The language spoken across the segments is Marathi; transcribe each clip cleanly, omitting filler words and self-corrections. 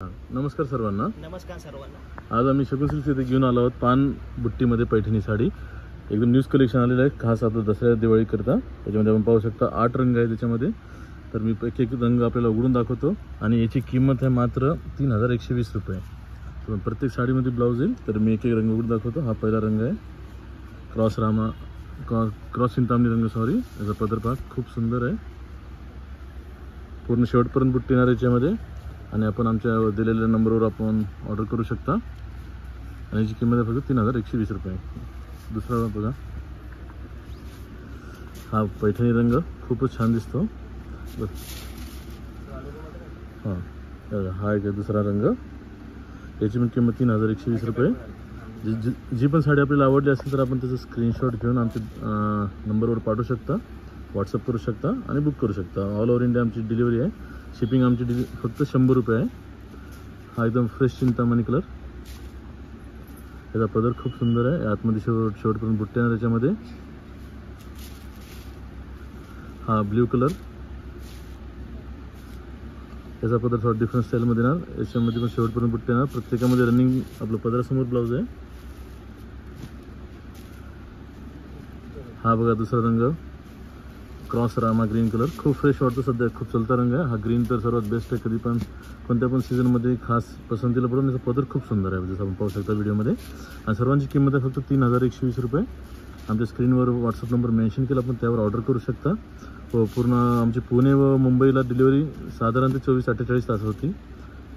नमस्कार सर्वांना. नमस्कार सर्वांना. आज आम्ही शगुन सिल्क्स येथे घेऊन आलो आहोत पान बुट्टीमध्ये पैठणी साडी. एकदम न्यूज कलेक्शन आलेलं आहे खास आपलं दसऱ्या दिवाळी करता. त्याच्यामध्ये आपण पाहू शकता 8 रंग आहे त्याच्यामध्ये. तर मी एक एक रंग आपल्याला उघडून दाखवतो आणि याची किंमत आहे मात्र 3120 रुपये. तर प्रत्येक साडीमध्ये ब्लाऊज येईल. तर मी एक एक रंग उघडून दाखवतो. हा पहिला रंग आहे क्रॉस चिंतामणी रंग, सॉरी. याचा पदरभाग खूप सुंदर आहे, पूर्ण शेवटपर्यंत बुट्टी येणार याच्यामध्ये. आणि आपण आमच्या दिलेल्या नंबरवर आपण ऑर्डर करू शकता. आणि याची किंमत आहे फक्त 3120 रुपये. दुसरा बघा, हा पैठणी रंग खूपच छान दिसतो. हां, हा एक दुसरा रंग. याची पण किंमत 3120 रुपये. जी पण साडी आपल्याला आवडली असेल तर आपण त्याचा स्क्रीनशॉट घेऊन आमच्या नंबरवर पाठवू शकता, व्हॉट्सअप करू शकता आणि बुक करू शकता. ऑल ओव्हर इंडिया आमची डिलिव्हरी आहे. शिपिंग आमची फक्त 100 रुपये आहे. हा एकदम फ्रेश चिंतामणी कलर. याचा पदर खूप सुंदर आहे. आतमध्ये शेवटपर्यंत बुट्ट्या आहे त्याच्यामध्ये. हा ब्ल्यू कलर. याचा पदर थोडा डिफरंट स्टाईलमध्ये येणार. याच्यामध्ये पण शेवटपर्यंत बुट्ट्या येणार. प्रत्येकामध्ये रनिंग आपलं पदरासमोर ब्लाऊज आहे. हा बघा दुसरा रंग क्रॉस रामा ग्रीन कलर. खूप फ्रेश वाटतो, सध्या खूप चलता रंग आहे हा ग्रीन. तर सर्वात बेस्ट आहे, कधी पण कोणत्या पण सीझनमध्ये खास पसंतीला पडून. याचा पदर खूप सुंदर आहे जसं आपण पाहू शकता व्हिडिओमध्ये. आणि सर्वांची किंमत आहे फक्त 3120 रुपये. आमच्या स्क्रीनवर व्हॉट्सअप नंबर मेन्शन केला, आपण त्यावर ऑर्डर करू शकता. व पूर्ण आमची पुणे व मुंबईला डिलिव्हरी साधारणतः 24-48 तास होती.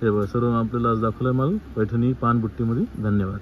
हे बघा सर्व आपल्याला आज दाखवलं आहे माल पैठणी पानबुट्टीमध्ये. धन्यवाद.